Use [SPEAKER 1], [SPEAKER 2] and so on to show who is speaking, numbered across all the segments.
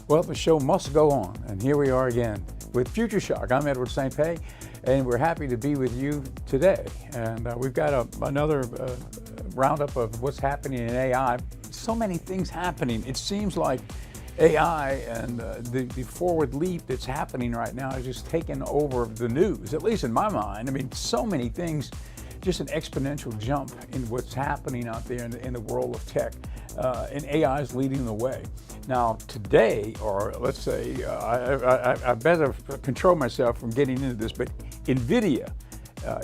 [SPEAKER 1] Well, the show must go on, and here we are again with Future Shock. I'm Edward St. Pé, and we're happy to be with you today. And we've got another roundup of what's happening in AI. So many things happening. It seems like AI and the forward leap that's happening right now is just taking over the news, at least in my mind. I mean, so many things, just an exponential jump in what's happening out there in the world of tech, and AI is leading the way. Now today, or let's say, I better control myself from getting into this, but NVIDIA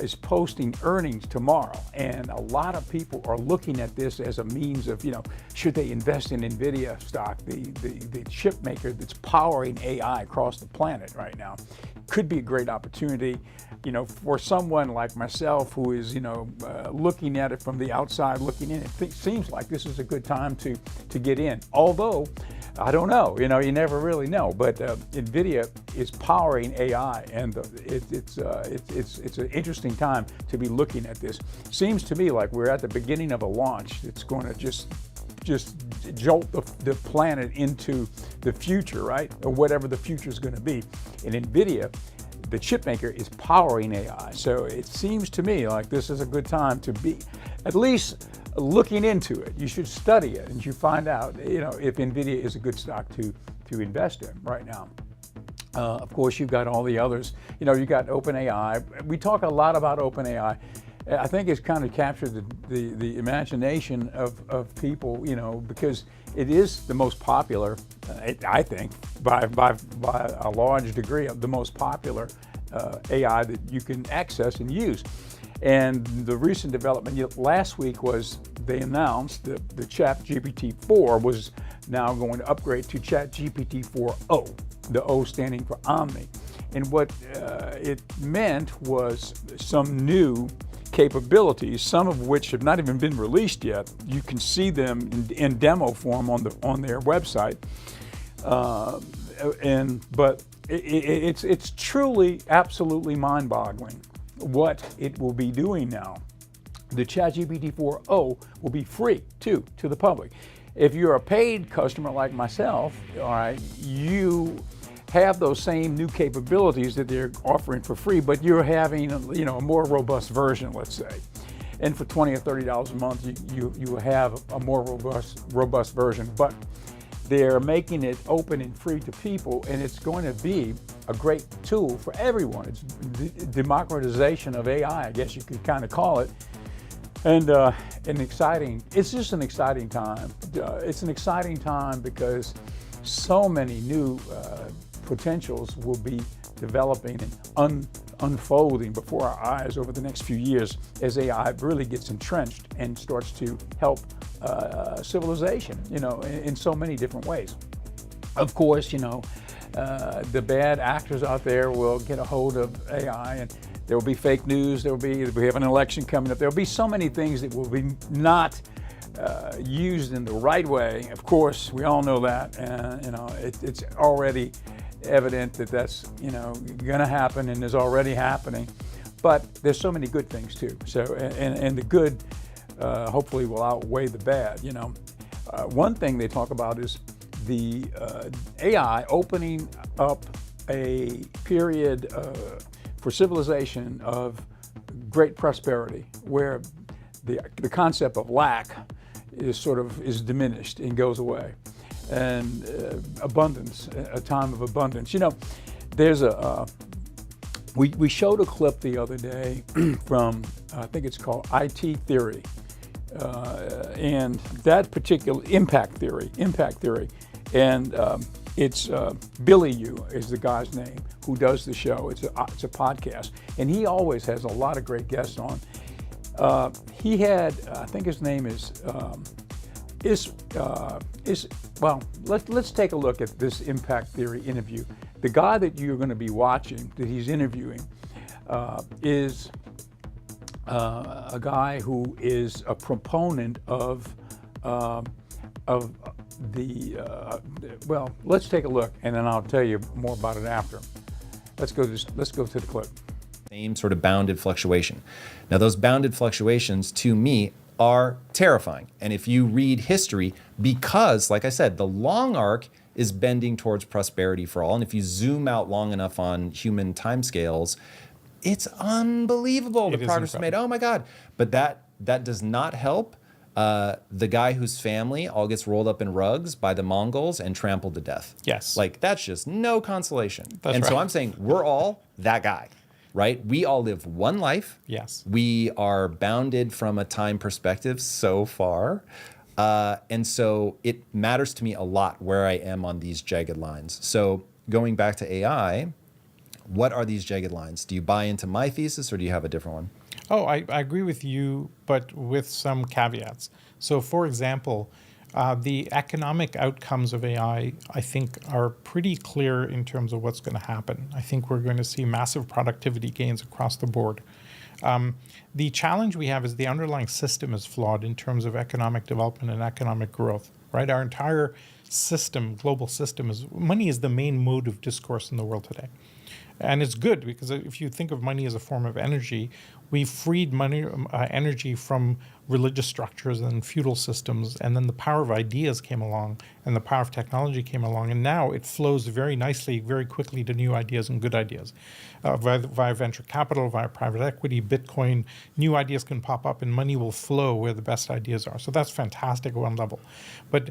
[SPEAKER 1] is posting earnings tomorrow, and a lot of people are looking at this as a means of, should they invest in NVIDIA stock, the chip maker that's powering AI across the planet right now. Could be a great opportunity, for someone like myself who is, looking at it from the outside, looking in. It seems like this is a good time to get in. Although, I don't know, you never really know. But NVIDIA is powering AI, and it's an interesting time to be looking at this. Seems to me like we're at the beginning of a launch that's going to just jolt the planet into the future, right? Or whatever the future is going to be. And NVIDIA, the chip maker, is powering AI. So it seems to me like this is a good time to be at least looking into it. You should study it, and you find out, if NVIDIA is a good stock to invest in right now. Of course, you've got all the others. You got OpenAI. We talk a lot about OpenAI. I think it's kind of captured the imagination of people, because it is the most popular, I think, by a large degree, of the most popular AI that you can access and use. And the recent development last week was they announced that the ChatGPT-4 was now going to upgrade to ChatGPT-4o, the O standing for Omni. And what it meant was some new capabilities, some of which have not even been released yet. You can see them in demo form on their website. But it's truly, absolutely mind-boggling what it will be doing now. The ChatGPT-4o will be free to the public. If you're a paid customer like myself, all right, you have those same new capabilities that they're offering for free, but you're having a more robust version, let's say. And for $20 or $30 a month, you have a more robust version. But they're making it open and free to people, and it's going to be a great tool for everyone. It's democratization of AI, I guess you could kind of call it. And it's just an exciting time. It's an exciting time because so many new potentials will be developing and unfolding before our eyes over the next few years as AI really gets entrenched and starts to help civilization, in so many different ways. Of course, the bad actors out there will get a hold of AI, and there will be fake news. We have an election coming up. There will be so many things that will be not used in the right way. Of course, we all know that, and it's already evident that that's going to happen and is already happening. But there's so many good things too. So and the good hopefully will outweigh the bad. One thing they talk about is the AI opening up a period for civilization of great prosperity, where the concept of lack is diminished and goes away, and abundance, a time of abundance. There's we showed a clip the other day from I think it's called IT Theory, and that particular impact theory, and it's Billy Yu is the guy's name who does the show. It's a podcast, and he always has a lot of great guests on. He had, I think his name well, let's take a look at this impact theory interview. The guy that you're going to be watching, that he's interviewing, is a guy who is a proponent of well, let's take a look, and then I'll tell you more about it after. Let's go to the clip.
[SPEAKER 2] Same sort of bounded fluctuation. Now, those bounded fluctuations, to me, are terrifying. And if you read history, because, like I said, the long arc is bending towards prosperity for all. And if you zoom out long enough on human timescales, it's unbelievable the progress made. Oh my God. But that does not help the guy whose family all gets rolled up in rugs by the Mongols and trampled to death.
[SPEAKER 3] Yes.
[SPEAKER 2] Like, that's just no consolation.
[SPEAKER 3] That's
[SPEAKER 2] and
[SPEAKER 3] right.
[SPEAKER 2] so I'm saying we're all that guy, right? We all live one life.
[SPEAKER 3] Yes.
[SPEAKER 2] We are bounded from a time perspective so far. And so it matters to me a lot where I am on these jagged lines. So going back to AI, what are these jagged lines? Do you buy into my thesis or do you have a different one?
[SPEAKER 3] Oh, I agree with you, but with some caveats. So, for example, the economic outcomes of AI, I think, are pretty clear in terms of what's going to happen. I think we're going to see massive productivity gains across the board. The challenge we have is the underlying system is flawed in terms of economic development and economic growth, right? Our entire system, global system, money is the main mode of discourse in the world today. And it's good because if you think of money as a form of energy, we freed money, energy from religious structures and feudal systems, and then the power of ideas came along and the power of technology came along, and now it flows very nicely, very quickly to new ideas and good ideas. Via venture capital, via private equity, Bitcoin, new ideas can pop up and money will flow where the best ideas are. So that's fantastic at one level. But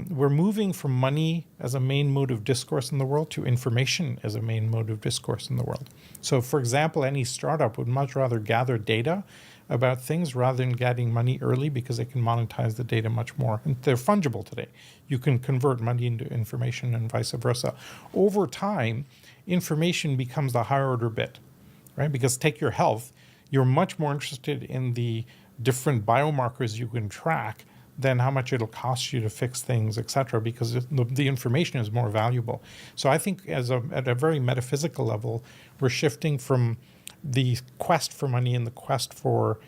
[SPEAKER 3] we're moving from money as a main mode of discourse in the world to information as a main mode of discourse in the world. So for example, any startup would much rather gather data about things rather than getting money early because they can monetize the data much more. And they're fungible today. You can convert money into information and vice versa. Over time, information becomes the higher order bit, right? Because take your health, you're much more interested in the different biomarkers you can track than how much it'll cost you to fix things, et cetera, because the information is more valuable. So I think at a very metaphysical level, we're shifting from the quest for money and the quest for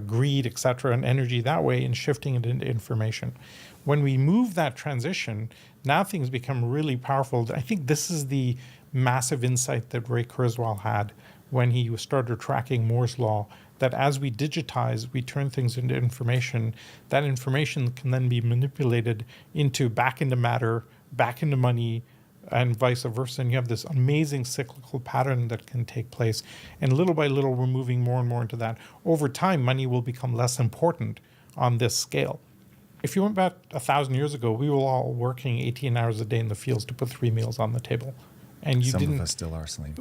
[SPEAKER 3] greed, et cetera, and energy that way, and shifting it into information. When we move that transition, now things become really powerful. I think this is the massive insight that Ray Kurzweil had when he started tracking Moore's law, that as we digitize, we turn things into information. That information can then be manipulated back into matter, back into money, and vice versa. And you have this amazing cyclical pattern that can take place. And little by little, we're moving more and more into that. Over time, money will become less important on this scale. If you went back 1,000 years ago, we were all working 18 hours a day in the fields to put 3 meals on the table. And you
[SPEAKER 2] Some of us still are, Salim.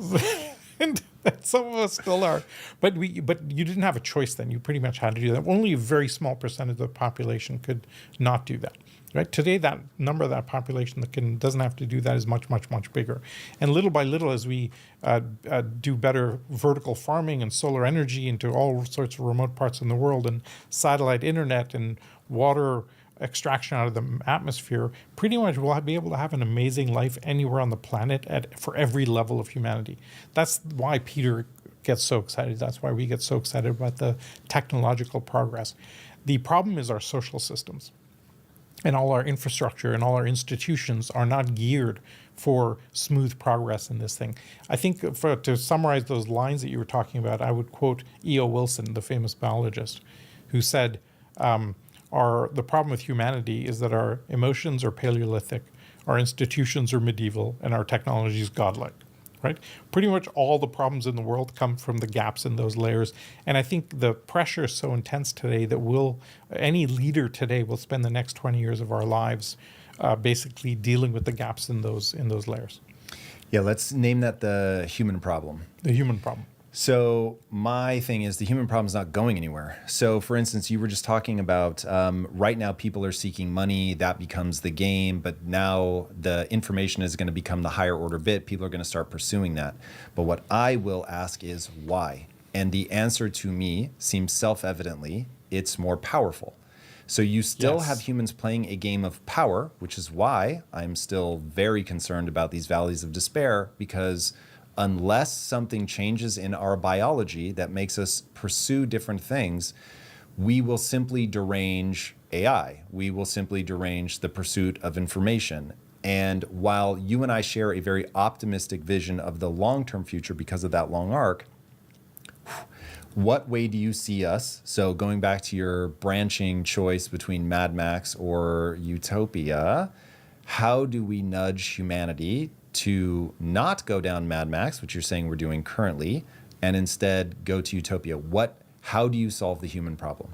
[SPEAKER 3] And some of us still are. But you didn't have a choice then. You pretty much had to do that. Only a very small percentage of the population could not do that. Right? Today, that number of that population that doesn't have to do that is much, much, much bigger. And little by little, as we do better vertical farming and solar energy into all sorts of remote parts in the world, and satellite internet and water extraction out of the atmosphere, pretty much we'll be able to have an amazing life anywhere on the planet for every level of humanity. That's why Peter gets so excited. That's why we get so excited about the technological progress. The problem is our social systems. And all our infrastructure and all our institutions are not geared for smooth progress in this thing. I think to summarize those lines that you were talking about, I would quote E.O. Wilson, the famous biologist, who said, the problem with humanity is that our emotions are Paleolithic, our institutions are medieval, and our technology is godlike. Right? Pretty much all the problems in the world come from the gaps in those layers. And I think the pressure is so intense today that any leader today will spend the next 20 years of our lives basically dealing with the gaps in those layers.
[SPEAKER 2] Yeah, let's name that the human problem.
[SPEAKER 3] The human problem.
[SPEAKER 2] So my thing is the human problem is not going anywhere. So for instance, you were just talking about right now people are seeking money, that becomes the game, but now the information is going to become the higher order bit. People are going to start pursuing that. But what I will ask is why? And the answer to me seems self-evidently, it's more powerful. So you still have humans playing a game of power, which is why I'm still very concerned about these valleys of despair, because unless something changes in our biology that makes us pursue different things, we will simply derange AI. We will simply derange the pursuit of information. And while you and I share a very optimistic vision of the long-term future because of that long arc, What way do you see us? So going back to your branching choice between Mad Max or Utopia, how do we nudge humanity to not go down Mad Max, which you're saying we're doing currently, and instead go to Utopia? How do you solve the human problem?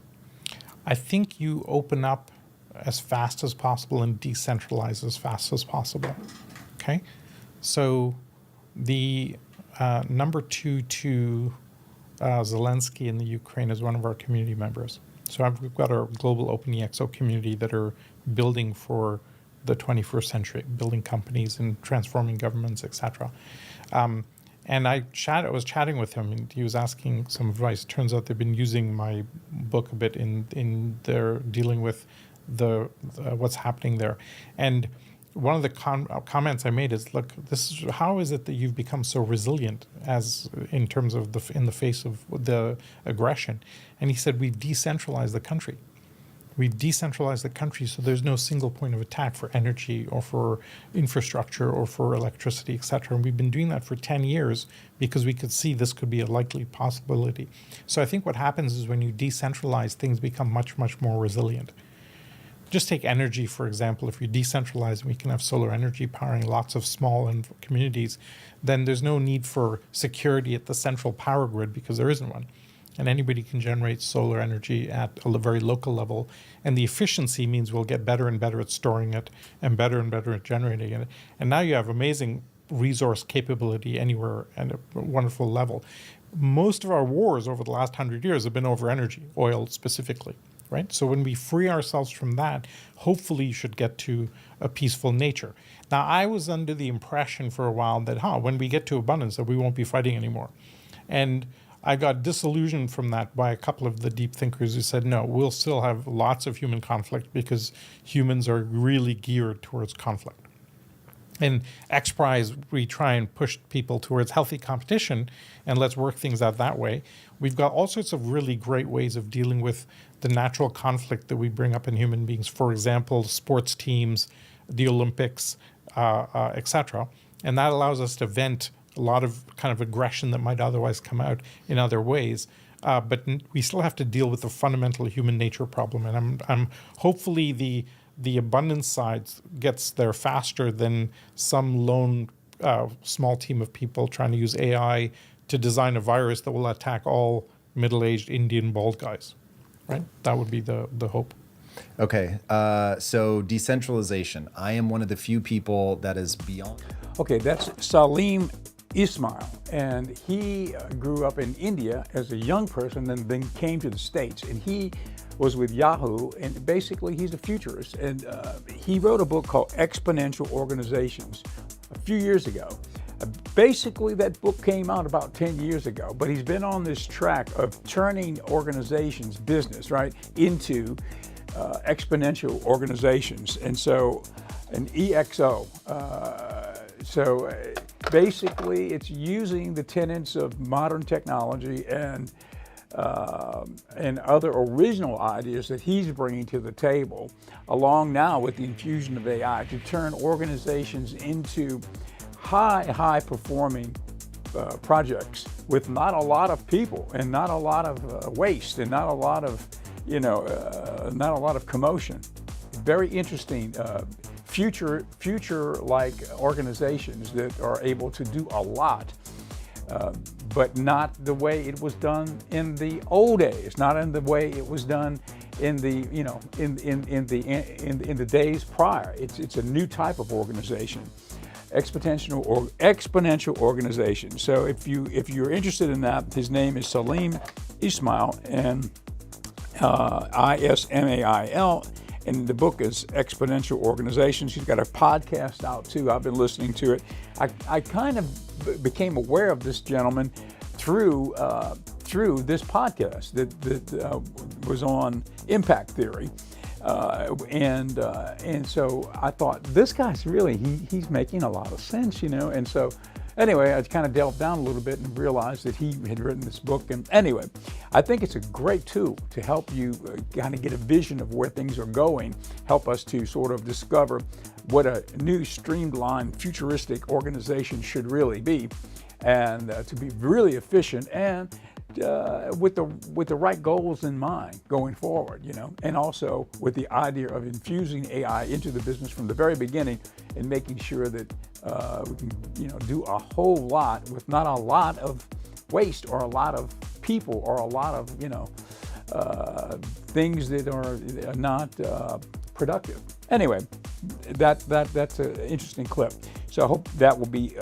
[SPEAKER 3] I think you open up as fast as possible and decentralize as fast as possible. Okay? So the number two to Zelensky in the Ukraine is one of our community members. So we've got our global OpenEXO community that are building for the 21st century, building companies and transforming governments, etc. And I was chatting with him, and he was asking some advice. Turns out they've been using my book a bit in their dealing with the what's happening there. And one of the comments I made is, look, how is it that you've become so resilient as in terms of in the face of the aggression? And he said, we've decentralized the country. We've decentralized the country so there's no single point of attack for energy or for infrastructure or for electricity, et cetera. And we've been doing that for 10 years because we could see this could be a likely possibility. So I think what happens is when you decentralize, things become much, much more resilient. Just take energy, for example. If you decentralize and we can have solar energy powering lots of small communities, then there's no need for security at the central power grid because there isn't one. And anybody can generate solar energy at a very local level. And the efficiency means we'll get better and better at storing it and better at generating it. And now you have amazing resource capability anywhere at a wonderful level. Most of our wars over the last 100 years have been over energy, oil specifically. Right? So when we free ourselves from that, hopefully you should get to a peaceful nature. Now, I was under the impression for a while that, when we get to abundance, that we won't be fighting anymore. And I got disillusioned from that by a couple of the deep thinkers who said, no, we'll still have lots of human conflict because humans are really geared towards conflict. In XPRIZE, we try and push people towards healthy competition, and let's work things out that way. We've got all sorts of really great ways of dealing with the natural conflict that we bring up in human beings. For example, sports teams, the Olympics, etc. And that allows us to vent a lot of kind of aggression that might otherwise come out in other ways. But we still have to deal with the fundamental human nature problem. And I'm hopefully the abundance side gets there faster than some lone small team of people trying to use AI to design a virus that will attack all middle-aged Indian bald guys. Right? That would be the hope.
[SPEAKER 2] Okay, so decentralization. I am one of the few people that is beyond.
[SPEAKER 1] Okay, that's Salim Ismail, and he grew up in India as a young person and then came to the States, and he was with Yahoo, and basically he's a futurist, and he wrote a book called Exponential Organizations a few years ago. Basically, that book came out about 10 years ago, but he's been on this track of turning organizations, business, right, into exponential organizations. And so, an EXO. Basically, it's using the tenets of modern technology and other original ideas that he's bringing to the table, along now with the infusion of AI, to turn organizations into high performing projects with not a lot of people and not a lot of waste and not a lot of commotion. Very interesting future like organizations that are able to do a lot, but not the way it was done in the old days, not in the way it was done in the in the days prior. It's a new type of organization. Exponential organization. So if you're interested in that, his name is Salim Ismail, and Ismail, and the book is Exponential Organizations. He's got a podcast out too. I've been listening to it. I kind of became aware of this gentleman through this podcast that was on impact theory. And so I thought, this guy's really, he's making a lot of sense, and so anyway, I kind of delved down a little bit and realized that he had written this book. And anyway, I think it's a great tool to help you kind of get a vision of where things are going, help us to sort of discover what a new streamlined futuristic organization should really be. and to be really efficient and with the right goals in mind going forward, you know, and also with the idea of infusing AI into the business from the very beginning and making sure that we can, you know, do a whole lot with not a lot of waste or a lot of people or a lot of, you know, things that are not productive. Anyway, that's an interesting clip. So I hope that will be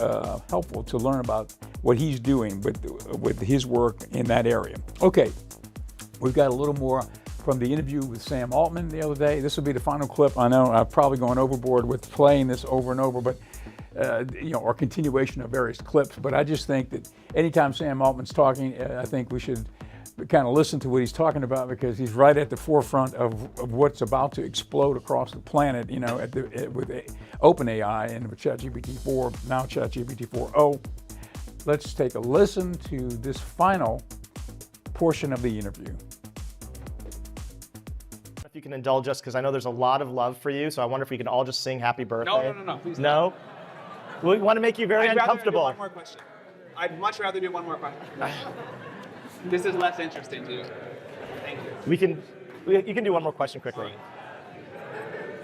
[SPEAKER 1] helpful to learn about what he's doing with his work in that area. Okay, we've got a little more from the interview with Sam Altman the other day. This will be the final clip. I know I've probably gone overboard with playing this over and over, but you know, or continuation of various clips. But I just think that anytime Sam Altman's talking, I think we should kind of listen to what he's talking about, because he's right at the forefront of what's about to explode across the planet, you know, with OpenAI and with ChatGPT-4, now ChatGPT-4o. Let's take a listen to this final portion of the interview.
[SPEAKER 4] If you can indulge us, because I know there's a lot of love for you, so I wonder if we can all just sing happy birthday.
[SPEAKER 5] No, please don't.
[SPEAKER 4] No? We want to make you very uncomfortable.
[SPEAKER 5] I'd rather do one more question. I'd much rather do one more question. This is less interesting to you. Thank you.
[SPEAKER 4] You can do one more question quickly.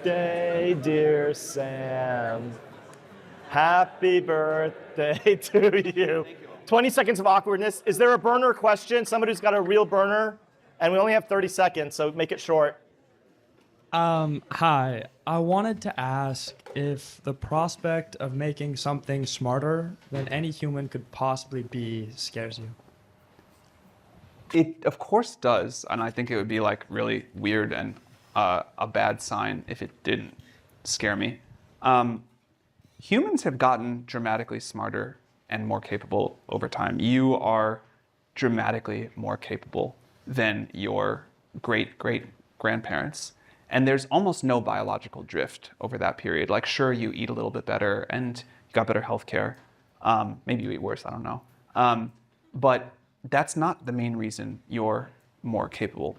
[SPEAKER 4] Day, dear Sam. Happy birthday to you. 20 seconds of awkwardness. Is there a burner question? Somebody who's got a real burner? And we only have 30 seconds, so make it short.
[SPEAKER 6] Hi. I wanted to ask if the prospect of making something smarter than any human could possibly be scares you.
[SPEAKER 7] It of course does, and I think it would be like really weird and a bad sign if it didn't scare me. Humans have gotten dramatically smarter and more capable over time. You are dramatically more capable than your great-great-grandparents. And there's almost no biological drift over that period. Like, sure, you eat a little bit better and you got better healthcare. Maybe you eat worse, I don't know. But that's not the main reason you're more capable.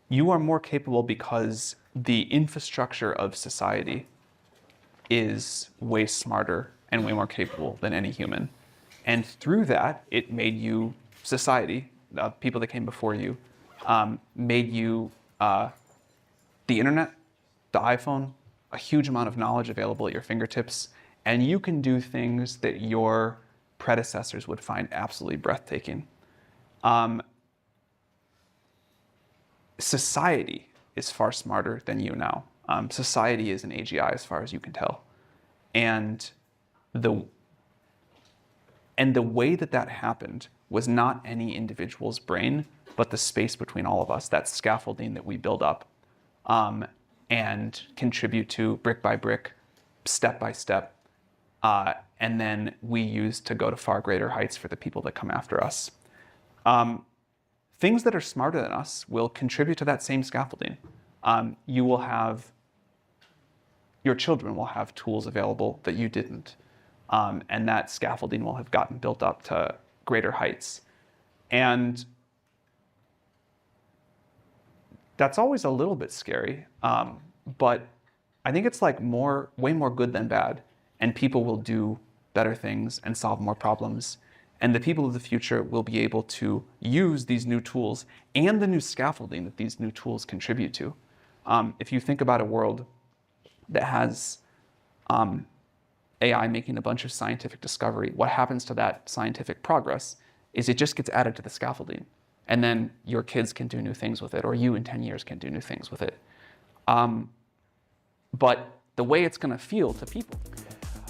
[SPEAKER 7] You are more capable because the infrastructure of society is way smarter and way more capable than any human. And through that, it made you society, people that came before you, made you the internet, the iPhone, a huge amount of knowledge available at your fingertips, and you can do things that your predecessors would find absolutely breathtaking. Society is far smarter than you now. Society is an AGI as far as you can tell. And the way that happened was not any individual's brain, but the space between all of us, that scaffolding that we build up and contribute to brick by brick, step by step, and then we use to go to far greater heights for the people that come after us. Things that are smarter than us will contribute to that same scaffolding. Your children will have tools available that you didn't, and that scaffolding will have gotten built up to greater heights. And that's always a little bit scary, but I think it's like way more good than bad, and people will do better things and solve more problems. And the people of the future will be able to use these new tools and the new scaffolding that these new tools contribute to. If you think about a world that has AI making a bunch of scientific discovery, what happens to that scientific progress is it just gets added to the scaffolding. And then your kids can do new things with it, or you in 10 years can do new things with it. But the way it's going to feel to people.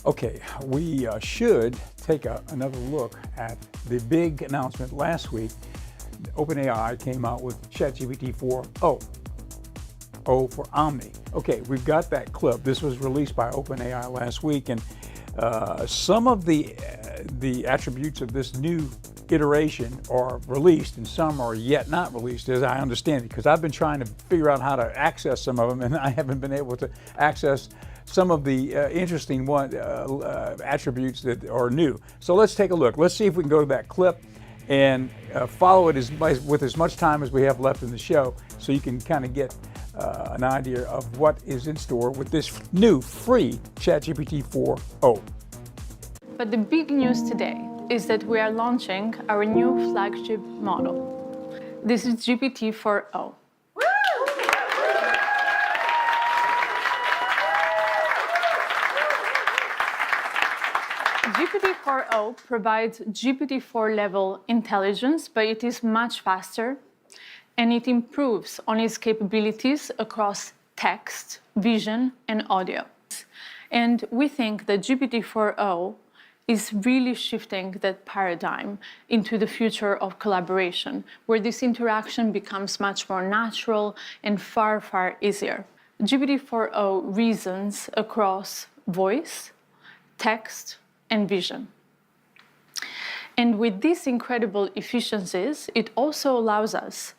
[SPEAKER 1] Okay, we should take another look at the big announcement last week. OpenAI came out with ChatGPT-4o. O for Omni. Okay, we've got that clip. This was released by OpenAI last week, and some of the attributes of this new iteration are released, and some are yet not released, as I understand it, because I've been trying to figure out how to access some of them, and I haven't been able to access some of the interesting attributes that are new. So let's take a look. Let's see if we can go to that clip and follow it with as much time as we have left in the show, so you can kind of get an idea of what is in store with this new free ChatGPT-4o.
[SPEAKER 8] But the big news today is that we are launching our new flagship model. This is GPT-4o. GPT-4o provides GPT-4 level intelligence, but it is much faster, and it improves on its capabilities across text, vision, and audio. And we think that GPT-4o is really shifting that paradigm into the future of collaboration, where this interaction becomes much more natural and far, far easier. GPT-4o reasons across voice, text, and vision. And with these incredible efficiencies, it also allows us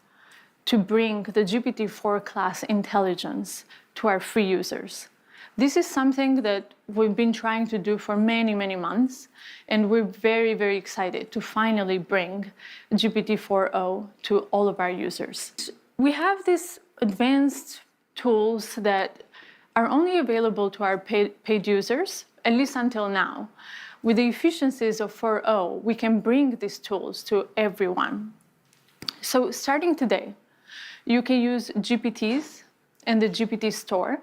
[SPEAKER 8] to bring the GPT-4 class intelligence to our free users. This is something that we've been trying to do for many, many months, and we're very, very excited to finally bring GPT-4o to all of our users. We have these advanced tools that are only available to our paid users, at least until now. With the efficiencies of 4o, we can bring these tools to everyone. So starting today, you can use GPTs and the GPT store.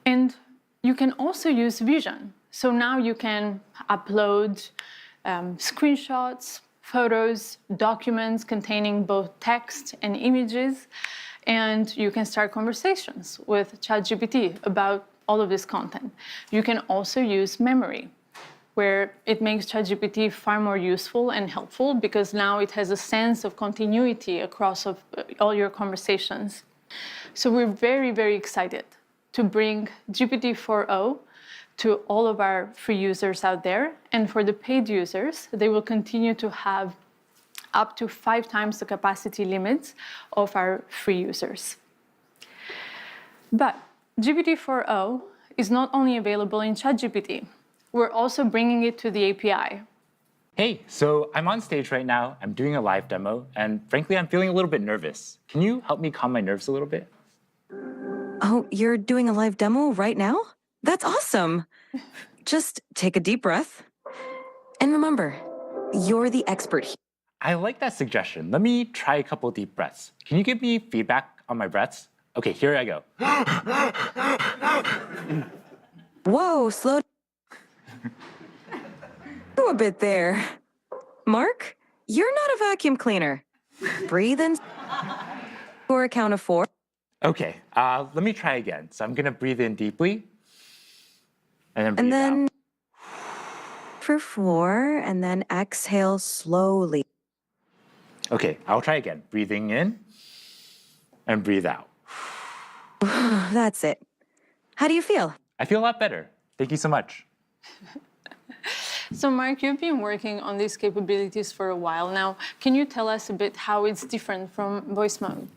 [SPEAKER 8] And you can also use Vision. So now you can upload screenshots, photos, documents containing both text and images, and you can start conversations with ChatGPT about all of this content. You can also use Memory, where it makes ChatGPT far more useful and helpful because now it has a sense of continuity across all your conversations. So we're very, very excited to bring GPT-4o to all of our free users out there. And for the paid users, they will continue to have up to 5 times the capacity limits of our free users. But GPT-4o is not only available in ChatGPT. We're also bringing it to the API.
[SPEAKER 9] Hey, so I'm on stage right now, I'm doing a live demo, and frankly, I'm feeling a little bit nervous. Can you help me calm my nerves a little bit?
[SPEAKER 10] Oh, you're doing a live demo right now? That's awesome. Just take a deep breath. And remember, you're the expert here.
[SPEAKER 9] I like that suggestion. Let me try a couple deep breaths. Can you give me feedback on my breaths? Okay, here I go.
[SPEAKER 10] Whoa, slow a bit there. Mark, you're not a vacuum cleaner. Breathe in for a count of 4.
[SPEAKER 9] Okay, let me try again. So I'm gonna breathe in deeply, and then breathe out.
[SPEAKER 10] For 4, and then exhale slowly.
[SPEAKER 9] Okay, I'll try again. Breathing in, and breathe out.
[SPEAKER 10] That's it. How do you feel?
[SPEAKER 9] I feel a lot better. Thank you so much.
[SPEAKER 8] So Mark, you've been working on these capabilities for a while now. Can you tell us a bit how it's different from voice mode?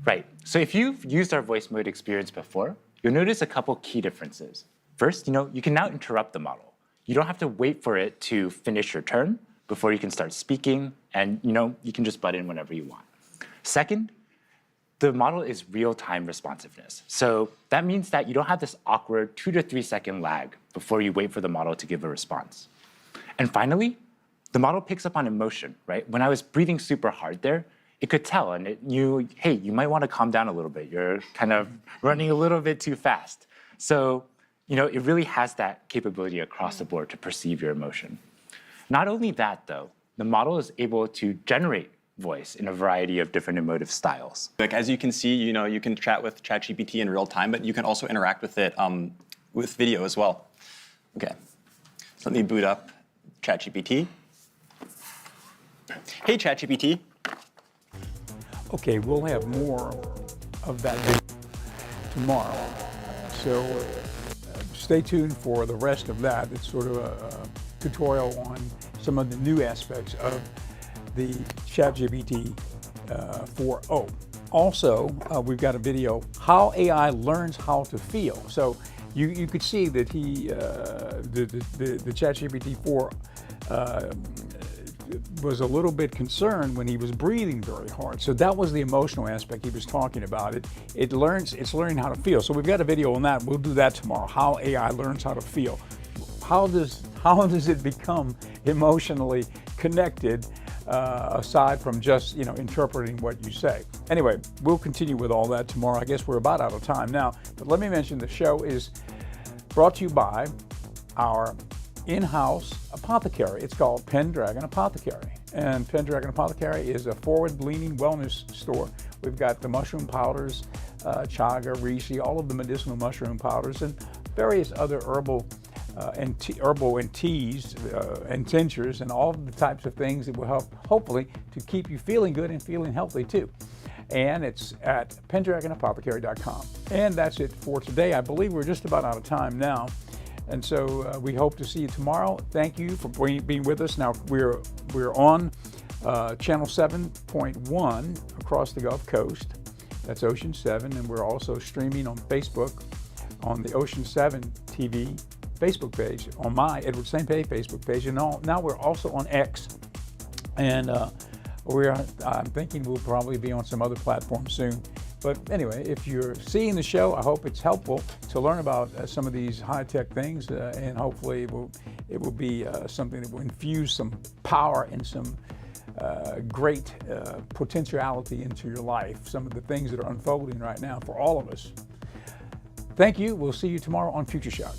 [SPEAKER 9] Right, so if you've used our voice mode experience before, you'll notice a couple key differences. First, you can now interrupt the model. You don't have to wait for it to finish your turn before you can start speaking, and you can just butt in whenever you want. Second, the model is real-time responsiveness. So that means that you don't have this awkward 2 to 3 second lag before you wait for the model to give a response. And finally, the model picks up on emotion, right? When I was breathing super hard there, it could tell, and it knew, hey, you might want to calm down a little bit. You're kind of running a little bit too fast. So, it really has that capability across the board to perceive your emotion. Not only that, though, the model is able to generate voice in a variety of different emotive styles.
[SPEAKER 11] Like, as you can see, you can chat with ChatGPT in real time, but you can also interact with it with video as well. Okay, so let me boot up ChatGPT. Hey, ChatGPT.
[SPEAKER 1] Okay, we'll have more of that video tomorrow. So stay tuned for the rest of that. It's sort of a tutorial on some of the new aspects of the ChatGPT 4o. Also, we've got a video, how AI learns how to feel. So you could see that the ChatGPT 4 was a little bit concerned when he was breathing very hard. So that was the emotional aspect he was talking about. It's learning how to feel. So we've got a video on that. We'll do that tomorrow, how AI learns how to feel. how does it become emotionally connected aside from just interpreting what you say? Anyway, we'll continue with all that tomorrow. I guess we're about out of time now, but let me mention the show is brought to you by our in-house apothecary. It's called Pendragon Apothecary. And Pendragon Apothecary is a forward-leaning wellness store. We've got the mushroom powders, chaga, reishi, all of the medicinal mushroom powders, and various other herbal and teas and tinctures, and all of the types of things that will help, hopefully, to keep you feeling good and feeling healthy too. And it's at pendragonapothecary.com. And that's it for today. I believe we're just about out of time now. And so we hope to see you tomorrow. Thank you for being with us. Now we're on channel 7.1 across the Gulf Coast. That's Ocean 7, and we're also streaming on Facebook on the Ocean 7 TV Facebook page, on my Edward St. Pei Facebook page, and now we're also on X. And I'm thinking we'll probably be on some other platform soon. But anyway, if you're seeing the show, I hope it's helpful to learn about some of these high-tech things, and hopefully it will be something that will infuse some power and some great potentiality into your life, some of the things that are unfolding right now for all of us. Thank you. We'll see you tomorrow on Future Shock.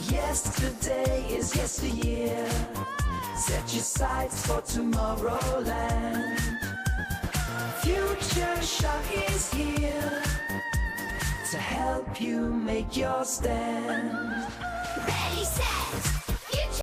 [SPEAKER 12] Yesterday is yesteryear. Set your sights for Tomorrowland. Future Shock is here to help you make your stand. Ready, set,